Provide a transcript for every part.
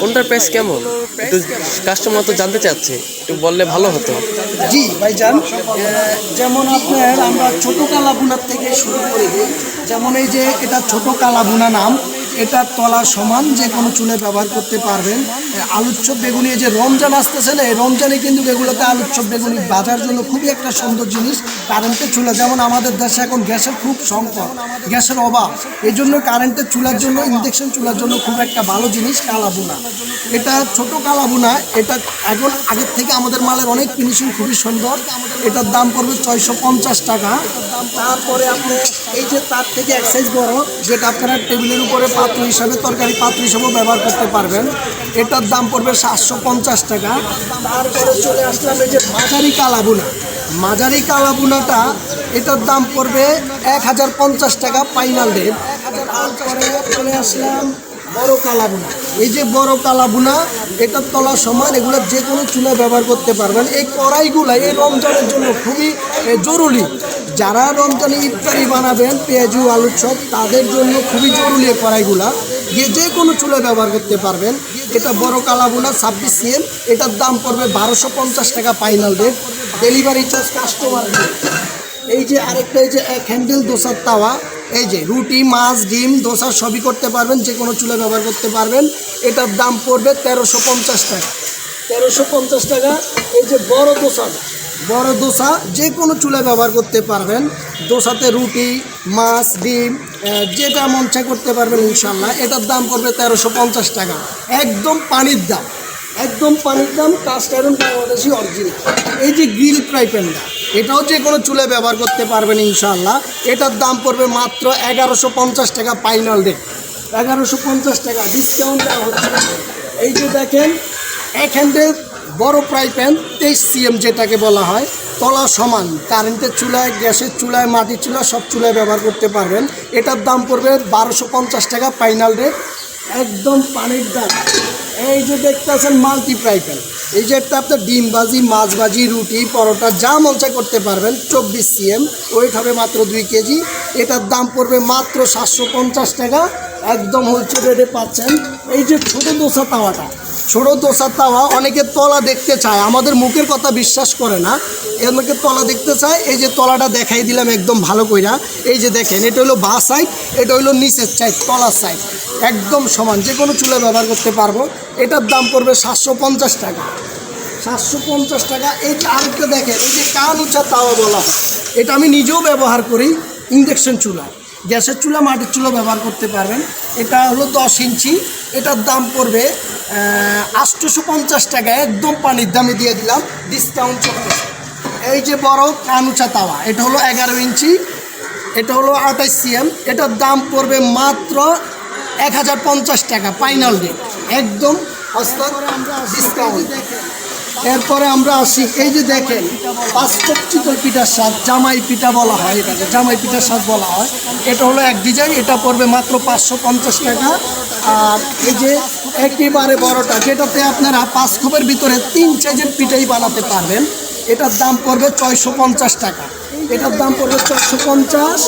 কোনটার প্রাইস কেমন? একটু কাস্টমার তো জানতে চাচ্ছে, একটু বললে ভালো হতো। জি ভাইজান, যেমন আপনার আমরা ছোট কালাবুনার থেকে শুরু করে দিই। যেমন এই যে এটা ছোট কালাবুনা নাম, এটা তলা সমান যে কোনো চুলে ব্যবহার করতে পারবেন। আলুর চপ বেগুনি, এই যে রমজান আসতেছে না, এই রমজানে কিন্তু এগুলোতে আলুর চপ বেগুনি বাজার জন্য খুবই একটা সুন্দর জিনিস। কারেন্টের চুলা, যেমন আমাদের দেশে এখন গ্যাসের খুব সংকট, গ্যাসের অভাব, এই জন্য কারেন্টের চুলার জন্য, ইন্ডাকশন চুলার জন্য খুব একটা ভালো জিনিস কালাবুনা। এটা ছোট কালাবুনা, এটা এখন আগের থেকে আমাদের মালের অনেক ফিনিশিং খুবই সুন্দর। এটার দাম পড়বে 650 টাকা। তারপরে আপনি এই যে তার থেকে এক সাইজ বড়, যেটা আপনারা টেবিলের উপরে পাত্র হিসাবে, তরকারি পাত্র হিসাবেও ব্যবহার করতে পারবেন, এটার দাম পড়বে 750 টাকা। তারপরে চলে আসলাম এই যে মাঝারি কালাবুনা। মাঝারি কালাবুনাটা, এটার দাম পড়বে 1050 টাকা ফাইনাল রেট। তারপরে চলে আসলাম বড় কালাবুনা। এই যে বড় কালাবুনা, এটার তলা সমান, এগুলো যে কোনো চুলায় ব্যবহার করতে পারবেন। এই কড়াইগুলো এই রমজানের জন্য খুবই জরুরি। যারা রমজানে ইফতারি বানাবেন, পেঁয়াজু আলুর চপ, তাদের জন্য খুবই জরুরি এই কড়াইগুলা, যে কোনো চুলায় ব্যবহার করতে পারবেন। এটা বড় কালাবুনা 26 CM, এটার দাম পড়বে 1250 টাকা final rate. Delivery charge customer. এই যে আরেকটা, এই যে এক হ্যান্ডেল দোসার তাওয়া, এই যে রুটি, মাছ, ডিম, দোসা সবই করতে পারবেন, যে কোনো চুলা ব্যবহার করতে পারবেন। এটার দাম পড়বে 1350 টাকা। 1350 টাকা। এই যে বড় দোসা, বড় দোসা যে কোনো চুলা ব্যবহার করতে পারবেন। দোসাতে রুটি, মাছ, ডিম, যেটা মন চায় করতে পারবেন ইনশাল্লাহ। এটার দাম পড়বে 1350 টাকা। একদম পানির দাম, একদম পানির দাম, কাস্ট আয়রন বাংলাদেশি অরিজিনাল। এই যে গ্রিল ফ্রাই প্যানটা, এটাও যে কোনো চুলে ব্যবহার করতে পারবেন ইনশাআল্লাহ। এটার দাম পড়বে মাত্র 1150 টাকা ফাইনাল রেট। 1150 টাকা ডিসকাউন্ট দেওয়া হচ্ছে। এই যে দেখেন এক হ্যান্ডেল বড় ফ্রাই প্যান 23 CM, যেটাকে বলা হয় তলা সমান, কারেন্টের চুলায়, গ্যাসের চুলায়, মাটির চুলা, সব চুলায় ব্যবহার করতে পারবেন। এটার দাম পড়বে 1250 টাকা ফাইনাল রেট। একদম পানির দাম। এই যে দেখতেছেন মাল্টি ফ্রাই প্যান, এই যে একটা আপনার ডিম ভাজি, মাছ ভাজি, রুটি, পরোটা যা মন চায় করতে পারবেন। 24 CM, ওয়েট হবে মাত্র 2 কেজি। এটার দাম পড়বে মাত্র 750 টাকা। একদম হোলসেল রেটে পাচ্ছেন। এই যে ছোটো দোসা তাওয়াটা, ছোটো দোসা তাওয়া অনেকে তলা দেখতে চায়, আমাদের মুখের কথা বিশ্বাস করে না, অনেকে তলা দেখতে চায়। এই যে তলাটা দেখাই দিলাম একদম ভালো কইরা। এই যে দেখেন, এটা হলো বাঁ সাইড, এটা হলো নিচের সাইড, তলার সাইড একদম সমান, যে কোনো চুলে ব্যবহার করতে পারবো। এটার দাম পড়বে 750 টাকা। 750 টাকা। এই যে আরেকটা দেখেন, এই যে কান উঁচা তাওয়া বলা হয়, এটা আমি নিজেও ব্যবহার করি। ইন্ডাকশন চুলা, গ্যাসের চুলা, মাটির চুলা ব্যবহার করতে পারবেন। এটা হলো 10 ইঞ্চি, এটার দাম পড়বে 850 টাকা। একদম পানির দামে দিয়ে দিলাম, ডিসকাউন্ট চলতেছে। এই যে বড় কান উঁচা তাওয়া, এটা হলো 11 ইঞ্চি, এটা হলো 28 CM, এটার দাম পড়বে মাত্র 1050 টাকা ফাইনাল রেট। একদম ডিসকাউন্ট। এরপরে আমরা আসি, এই যে দেখেন 5 চিতল পিঠার স্বাদ, জামাই পিঠা বলা হয়, এটাকে জামাই পিঠার স্বাদ বলা হয়। এটা হলো এক ডিজাইন, এটা পড়বে মাত্র 550 টাকা। আর এই যে একেবারে বড়টা, যেটাতে আপনারা 5 খোপের ভিতরে 3 সাইজের পিঠাই বানাতে পারবেন, এটার দাম পড়বে 650 টাকা। এটার দাম পড়বে 650।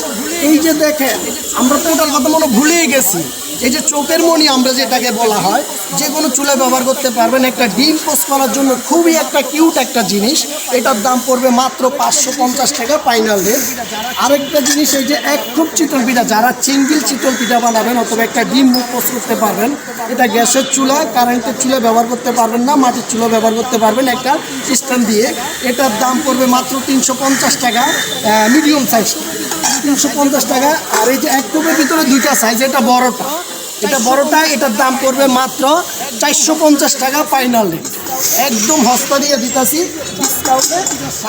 এই যে দেখেন, আমরা তো ওটার কথা মনে ভুলেই গেছি, এই যে চোখের মণি আমরা যেটাকে বলা হয়, যে কোনো চুলায় ব্যবহার করতে পারবেন। একটা ডিম পোস্ট করার জন্য খুবই একটা কিউট একটা জিনিস। এটার দাম পড়বে মাত্র 550 টাকা ফাইনাল রেট। আরেকটা জিনিস, এই যে এক খোপ চিতল পিঠা, যারা চিংড়িল চিতল পিঠা বানাবেন অথবা একটা ডিম মুখ পোস্ট করতে পারবেন, এটা গ্যাসের চুলা, কারেন্টের চুলা ব্যবহার করতে পারবেন না, মাটির চুলা ব্যবহার করতে পারবেন একটা সিস্টেম দিয়ে। এটার দাম পড়বে মাত্র 350 টাকা, মিডিয়াম সাইজ 350 টাকা। আর এই যে এক খোপের ভিতরে 2টা সাইজ, এটা বড়টা, এটা বড়টা, এটার দাম পড়বে মাত্র 450 টাকা ফাইনাল রেট। একদম হস্তা দিয়ে দিতেছি ডিসকাউন্টে।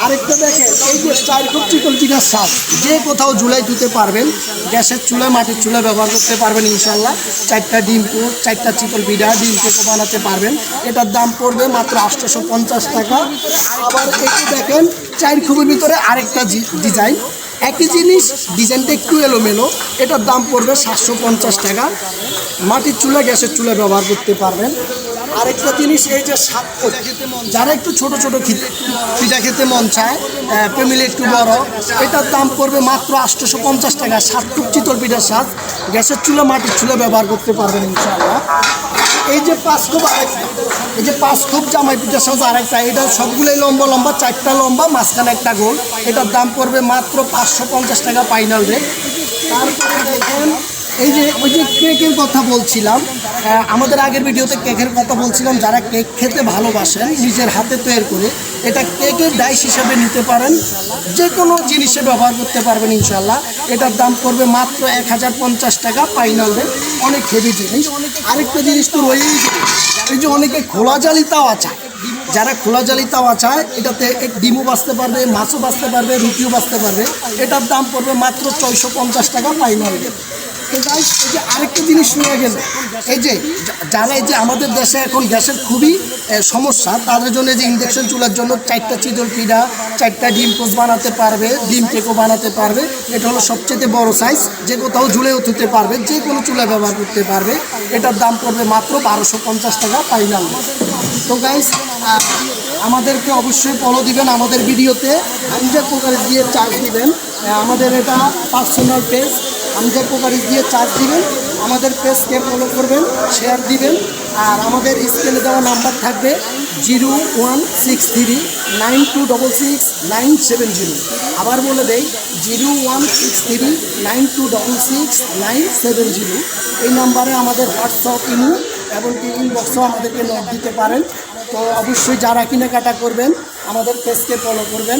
আরেকটা দেখেন, এই যে 4 খোপ চিতল পিঠার স্বাদ, যে কোথাও ঝুলাই দিতে পারবেন, গ্যাসের চুলায়, মাটির চুলায় ব্যবহার করতে পারবেন ইনশাল্লাহ। 4টা ডিম পোস্ট, 4টা চিতল পিঠা, ডিম কেকও বানাতে পারবেন। এটার দাম পড়বে মাত্র 850 টাকা। আবার একটু দেখেন 4 খোপের ভিতরে আরেকটা ডিজাইন, একই জিনিস, ডিজাইনটা একটু এলোমেলো, এটার দাম পড়বে 750 টাকা। মাটির চুলা, গ্যাসের চুলা ব্যবহার করতে পারবেন। আরেকটা জিনিস, এই যে যারা একটু ছোট ছোট পিঠা খেতে মন চায়, ফ্যামিলি একটু বড়, এটার দাম পড়বে মাত্র 850 টাকা। 7 চিতল পিঠার স্বাদ, গ্যাসের চুলা, মাটির চুলা ব্যবহার করতে পারবেন ইনশাআল্লাহ। এই যে 5 খোপ আরেকটা, এই যে 5 খোপ জামাই পিঠার সাথে আরেকটা, এটা সবগুলোই লম্বা লম্বা, 4টা লম্বা, মাঝখানে একটা গোল। এটার দাম পড়বে মাত্র 550 টাকা ফাইনাল রেট। তারপরে দেখেন এই যে ওই যে কেকের কথা বলছিলাম, আমাদের আগের ভিডিওতে কেকের কথা বলছিলাম, যারা কেক খেতে ভালোবাসেন নিজের হাতে তৈরি করে, এটা কেকের ডাইস হিসাবে নিতে পারেন, যে কোনো জিনিসে ব্যবহার করতে পারবেন ইনশাল্লাহ। এটার দাম পড়বে মাত্র 1050 টাকা ফাইনাল রেট। অনেক হেভি জিনিস। আরেকটা জিনিস তো রয়েই যায়, এই যে অনেকে খোলা জালি তাওয়া চায়, যারা খোলা জালি তাওয়া চায়, এটাতে ডিমও বাঁচতে পারবে, মাছও বাঁচতে পারবে, রুটিও বাঁচতে পারবে। এটার দাম পড়বে মাত্র 650 টাকা ফাইনাল রেট। তো গাইস, এই যে আরেকটা জিনিস শুনে গেল, এই যে যারা এই যে আমাদের দেশে এখন গ্যাসের খুবই সমস্যা, তাদের জন্য যে ইন্ডাকশন চুলার জন্য 4টা চিতল পিঠা, 4টা ডিম পোস্ট বানাতে পারবে, ডিম কেকও বানাতে পারবে। এটা হলো সবচেয়ে বড় সাইজ, যে কোথাও ঝুলেও তুলতে পারবে, যে কোনো চুলা ব্যবহার করতে পারবে। এটার দাম পড়বে মাত্র 1250 টাকা ফাইনাল। তো গাইস, আমাদেরকে অবশ্যই ফলো দিবেন, আমাদের ভিডিওতে হামজা কোকারিজ দিয়ে চার্জ দিবেন। আমাদের এটা পার্সোনাল পেজ, হামজা কোকারিজ দিয়ে চার্জ দিবেন, আমাদের পেজকে ফলো করবেন, শেয়ার দিবেন। আর আমাদের স্ক্রিনে দেওয়া নাম্বার থাকবে 016392666970। আবার বলে দেই 016392666970। এই নাম্বারে আমাদের হোয়াটসঅ্যাপ, ইমো এবং ইনবক্সও আমাদেরকে নক দিতে পারেন। তো অবশ্যই যারা কেনাকাটা করবেন আমাদের পেজকে ফলো করবেন।